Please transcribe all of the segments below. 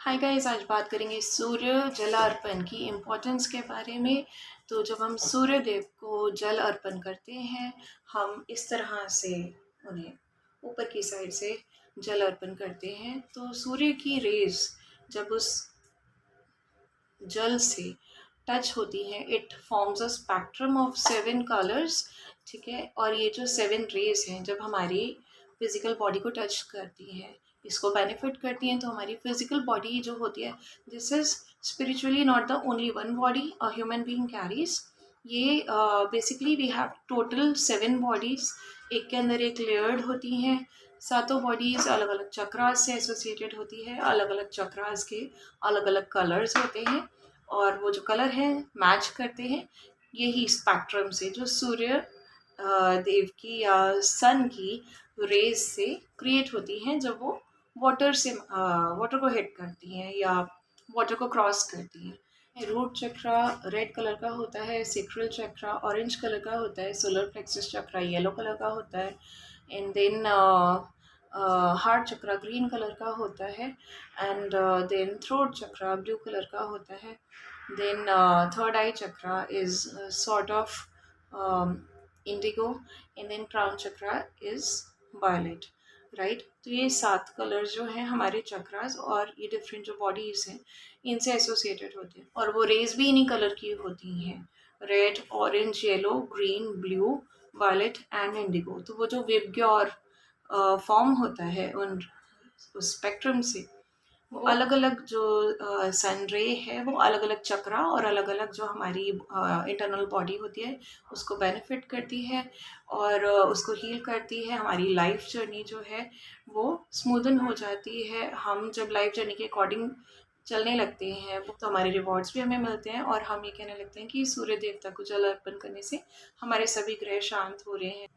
Hi guys, आज बात करेंगे सूर्य जल अर्पण की इम्पोर्टेंस के बारे में। तो जब हम सूर्य देव को जल अर्पण करते हैं, हम इस तरह से उन्हें ऊपर की साइड से जल अर्पण करते हैं। तो सूर्य की रेज जब उस जल से टच होती हैं, it forms a spectrum of 7 colours. ठीक है, और ये जो 7 रेज हैं जब हमारी फिजिकल बॉडी को टच करती हैं, इसको बेनिफिट करती हैं, तो हमारी फिजिकल बॉडी जो होती है, this is spiritually not the only one body a human being carries. ये basically we have total 7 bodies. एक के अंदर एक लेयर्ड होती हैं। सातों बॉडीज अलग अलग चक्रास से एसोसिएटेड होती है। अलग अलग चक्रास के अलग अलग कलर्स होते हैं, और वो जो कलर हैं मैच करते हैं यही स्पेक्ट्रम से, जो सूर्य देव की या सन की रेज से क्रिएट होती हैं जब वो वाटर को हिट करती हैं या वाटर को क्रॉस करती हैं। रूट चक्रा रेड कलर का होता है, सेक्रल चक्रा ऑरेंज कलर का होता है, solar plexus chakra yellow colour का होता है, and then heart chakra green colour का होता है, and then throat chakra blue colour का होता है, then third eye chakra is sort of indigo, and then crown chakra is violet. Right, तो ये 7 कलर जो हैं हमारे चक्रास और ये डिफरेंट जो बॉडीज हैं इनसे एसोसिएटेड होते हैं, और वो रेज भी इन्हीं कलर की होती हैं, red orange yellow green blue violet and indigo. तो वो जो विबग्योर फॉर्म होता है उन उस स्पेक्ट्रम से, वो अलग अलग जो सन रे है वो अलग अलग चक्रा और अलग अलग जो हमारी इंटरनल बॉडी होती है उसको बेनिफिट करती है और उसको हील करती है। हमारी लाइफ जर्नी जो है वो स्मूदन हो जाती है। हम जब लाइफ जर्नी के अकॉर्डिंग चलने लगते हैं वो, तो हमारे रिवॉर्ड्स भी हमें मिलते हैं, और हम ये कहने लगते हैं कि सूर्य देवता को जल अर्पण करने से हमारे सभी ग्रह शांत हो रहे हैं।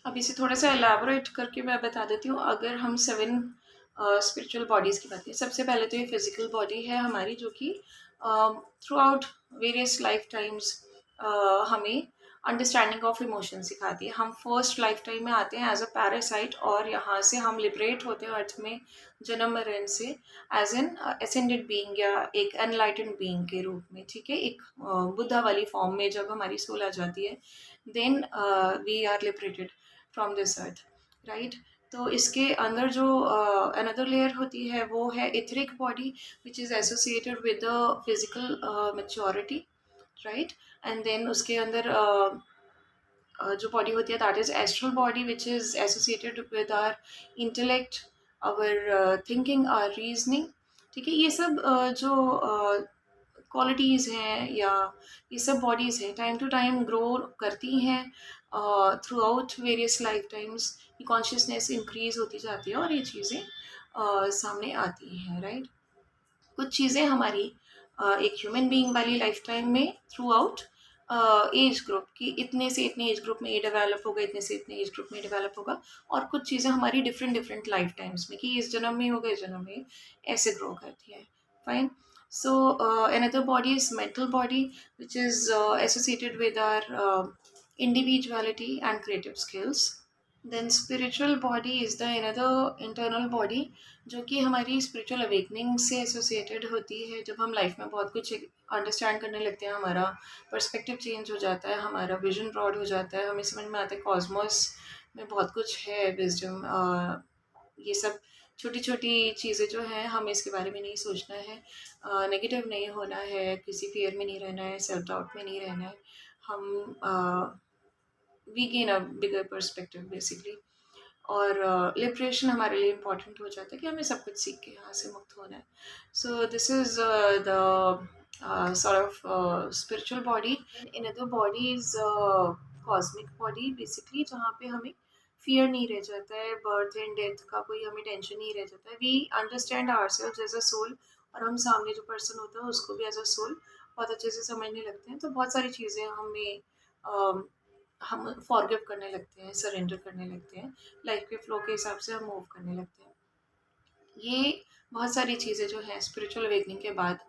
अब इसे थोड़ा सा एलैबोरेट करके मैं बता देती हूँ। अगर हम 7 स्पिरिचुअल बॉडीज़ की बात करें, सबसे पहले तो ये फिजिकल बॉडी है हमारी, जो कि through out various life times हमें अंडरस्टैंडिंग ऑफ इमोशन सिखाती है। हम फर्स्ट लाइफ टाइम में आते हैं एज अ पैरासाइट, और यहाँ से हम लिबरेट होते हैं अर्थ में जन्म मरण से एज एन एसेंडेड बीइंग या एक एनलाइटेंड बीइंग के रूप में। ठीक है, एक बुद्धा वाली फॉर्म में जब हमारी सोल आ जाती है, then we are liberated from this earth. Right, तो इसके अंदर जो अनदर लेयर होती है वो है etheric body, which is associated with the physical maturity. Right, and then उसके अंदर जो बॉडी होती है that is astral body, which is associated with our intellect, our thinking, our reasoning. ठीक है, ये सब जो क्वालिटीज़ हैं या ये सब बॉडीज़ हैं टाइम टू टाइम ग्रो करती हैं through out various life times. ये कॉन्शियसनेस इंक्रीज होती जाती है और ये चीज़ें सामने आती हैं। राइट, कुछ चीज़ें हमारी एक ह्यूमन बीइंग वाली लाइफ टाइम में थ्रू आउट एज ग्रुप की, इतने से इतने एज ग्रुप में ये डेवलप होगा, इतने से इतने एज ग्रुप में डेवलप होगा, और कुछ चीज़ें हमारी डिफरेंट डिफरेंट लाइफ टाइम्स में कि इस जन्म में होगा, इस जन्म में ऐसे ग्रो करती है। Fine, so another body is mental body, which is associated with our individuality and creative skills. Then spiritual body is the another internal body, जो कि हमारी स्पिरिचुअल अवेकनिंग से एसोसिएटेड होती है। जब हम लाइफ में बहुत कुछ अंडरस्टैंड करने लगते हैं, हमारा पर्सपेक्टिव चेंज हो जाता है, हमारा विजन ब्रॉड हो जाता है, हमें समझ में आता है कॉस्मोस में बहुत कुछ है, विजडम, ये सब छोटी छोटी चीज़ें जो हैं हमें इसके बारे में नहीं सोचना है, नेगेटिव नहीं होना है, किसी फियर में नहीं रहना है, सेल्फ डाउट में नहीं रहना है। हम we gain a bigger perspective basically, और लिबरेशन हमारे लिए इम्पॉर्टेंट हो जाता है कि हमें सब कुछ सीख के यहाँ से मुक्त होना है। सो this is the sort of spiritual body. Another body is cosmic body basically, जहाँ पे हमें फियर नहीं रह जाता है, बर्थ एंड डेथ का कोई हमें टेंशन नहीं रह जाता है। We understand ourselves as a soul, और हम सामने जो पर्सन होता है उसको भी एज अ सोल बहुत अच्छे से समझने लगते हैं। तो बहुत सारी चीज़ें हमें हम फॉरगिव करने लगते हैं, सरेंडर करने लगते हैं, लाइफ के फ्लो के हिसाब से हम मूव करने लगते हैं। ये बहुत सारी चीज़ें जो हैं स्पिरिचुअल अवेकनिंग के बाद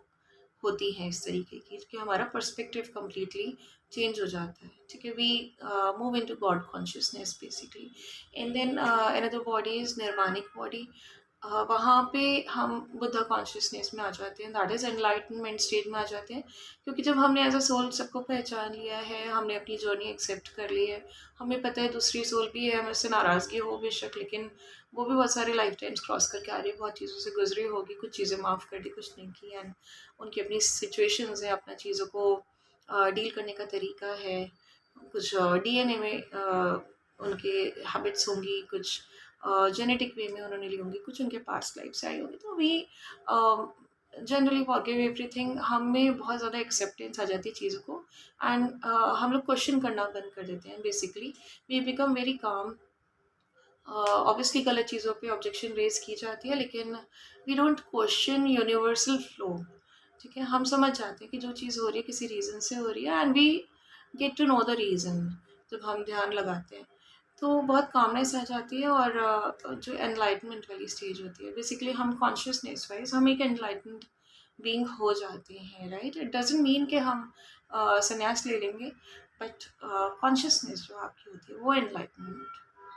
होती हैं इस तरीके की, कि हमारा पर्सपेक्टिव कम्प्लीटली चेंज हो जाता है। ठीक है, we move into God consciousness basically. And then another body is nirvanic body, वहाँ पे हम बुद्धा कॉन्शियसनेस में आ जाते हैं, दैट इज़ एनलाइटनमेंट स्टेज में आ जाते हैं। क्योंकि जब हमने एज अ सोल सबको पहचान लिया है, हमने अपनी जर्नी एक्सेप्ट कर ली है, हमें पता है दूसरी सोल भी है, हमें उससे नाराज़गी हो बेशक, लेकिन वो भी बहुत सारे लाइफ टाइम्स क्रॉस करके आ रही है, बहुत चीज़ों से गुजरी होगी, कुछ चीज़ें माफ़ कर दी, कुछ नहीं की, एंड उनकी अपनी सिचुएशंस हैं, अपना चीज़ों को डील करने का तरीका है। कुछ डीएनए में उनके हैबिट्स होंगी, कुछ जेनेटिक वे में उन्होंने ली होंगी, कुछ उनके पास्ट लाइफ से आई होंगी। तो वी जनरली फॉरगिव एवरीथिंग, हम में बहुत ज़्यादा एक्सेप्टेंस आ जाती है चीज़ों को, एंड हम लोग क्वेश्चन करना बंद कर देते हैं। Basically we become very calm. Obviously गलत चीज़ों पे ऑब्जेक्शन रेज की जाती है, लेकिन we don't question universal flow. ठीक है, हम समझ जाते हैं कि जो चीज़ हो रही है किसी रीज़न से हो रही है, and we get to know the reason जब हम ध्यान लगाते हैं। तो बहुत कामनेस आ जाती है, और जो एनलाइटमेंट वाली स्टेज होती है, बेसिकली हम कॉन्शियसनेस वाइज हम एक एनलाइटमेंट बीइंग हो जाते हैं, राइट। इट डजंट मीन कि हम संन्यास ले लेंगे, बट कॉन्शियसनेस जो आपकी होती है वो एनलाइटमेंट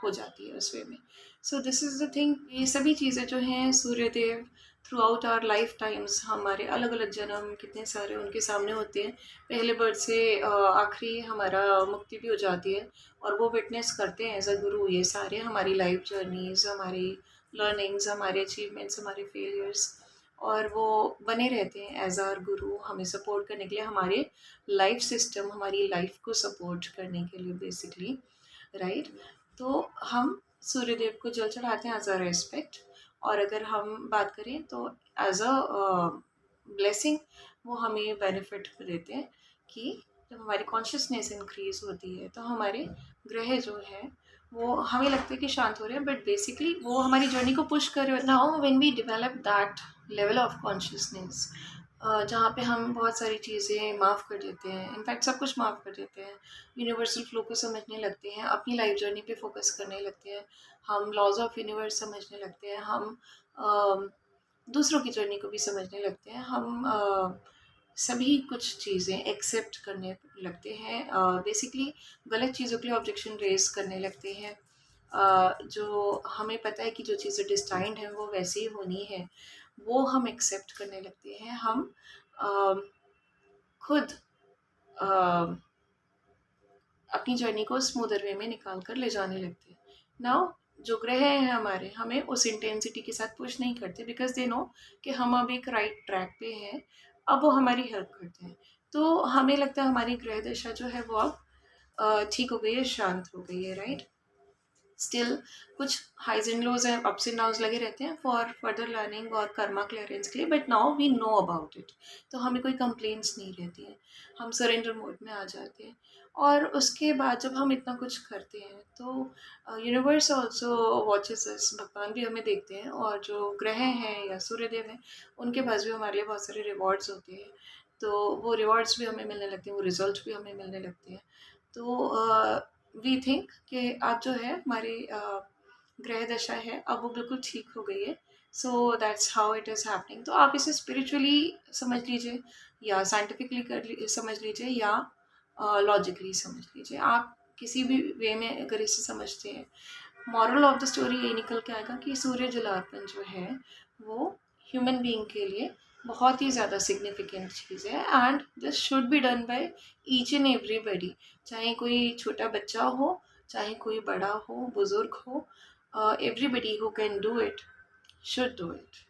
हो जाती है उस वे में। So this is the thing. ये सभी चीज़ें जो हैं Suryadev throughout our life times, हमारे अलग अलग जन्म कितने सारे उनके सामने होते हैं। पहले बर्थ से आखिरी हमारा मुक्ति भी हो जाती है, और वो विटनेस करते हैं एज अ गुरु ये सारे हमारी लाइफ जर्नीज, हमारी लर्निंग्स, हमारे अचीवमेंट्स, हमारे फेलियर्स, और वो बने रहते हैं एज आर गुरु हमें सपोर्ट करने के लिए, हमारे लाइफ सिस्टम, हमारी लाइफ को सपोर्ट करने के लिए बेसिकली, राइट। तो हम सूर्यदेव को जल चढ़ाते हैं एज अ रेस्पेक्ट, और अगर हम बात करें तो एज अ ब्लेसिंग वो हमें बेनिफिट देते हैं कि जब हमारी कॉन्शियसनेस इंक्रीज होती है तो हमारे ग्रह जो है वो हमें लगता है कि शांत हो रहे हैं, बट बेसिकली वो हमारी जर्नी को पुश कर रहे हो। Now when we develop that level of consciousness, जहाँ पे हम बहुत सारी चीज़ें माफ़ कर देते हैं, इनफैक्ट सब कुछ माफ़ कर देते हैं, यूनिवर्सल फ्लो को समझने लगते हैं, अपनी लाइफ जर्नी पे फोकस करने लगते हैं, हम लॉज ऑफ यूनिवर्स समझने लगते हैं, हम दूसरों की जर्नी को भी समझने लगते हैं, हम सभी कुछ चीज़ें एक्सेप्ट करने लगते हैं, बेसिकली गलत चीज़ों के लिए ऑब्जेक्शन रेज करने लगते हैं। जो हमें पता है कि जो चीज़ें डिस्टाइंड हैं वो वैसी ही होनी है, वो हम एक्सेप्ट करने लगते हैं। हम अ, खुद अ, अपनी जर्नी को स्मूदर वे में निकाल कर ले जाने लगते हैं। नाउ जो ग्रह हैं हमारे, हमें उस इंटेंसिटी के साथ पुश नहीं करते, बिकॉज दे नो कि हम अब एक राइट ट्रैक पे हैं, अब वो हमारी हेल्प करते हैं। तो हमें लगता है हमारी ग्रह दशा जो है वो अब ठीक हो गई है, शांत हो गई है, राइट। स्टिल कुछ हाइज एंड लोज हैं, अप्स एंड डाउन्स लगे रहते हैं फॉर फर्दर लर्निंग और कर्मा क्लियरेंस के लिए, but now we know about it, तो हमें कोई कंप्लेंट्स नहीं रहती हैं, हम सरेंडर मोड में आ जाते हैं। और उसके बाद जब हम इतना कुछ करते हैं तो यूनिवर्स ऑल्सो वॉचेस अस, भगवान भी हमें देखते हैं, और जो ग्रह हैं या सूर्यदेव हैं उनके पास भी हमारे लिए बहुत सारे रिवॉर्ड्स होते हैं, तो वो रिवॉर्ड्स भी हमें मिलने लगते हैं, वो रिजल्ट भी हमें मिलने लगते हैं। तो वी थिंक कि अब जो है हमारी ग्रह दशा है अब वो बिल्कुल ठीक हो गई है। So that's how it is happening. तो आप इसे स्पिरिचुअली समझ लीजिए, या साइंटिफिकली समझ लीजिए, या लॉजिकली समझ लीजिए। आप किसी भी वे में अगर इसे समझते हैं, मॉरल ऑफ द स्टोरी यही निकल के आएगा कि सूर्य जलार्पण जो है वो ह्यूमन बीइंग के लिए बहुत ही ज़्यादा सिग्निफिकेंट चीज़ है, and this should be done by each and everybody, चाहे कोई छोटा बच्चा हो, चाहे कोई बड़ा हो, बुजुर्ग हो, everybody who can do it should do it.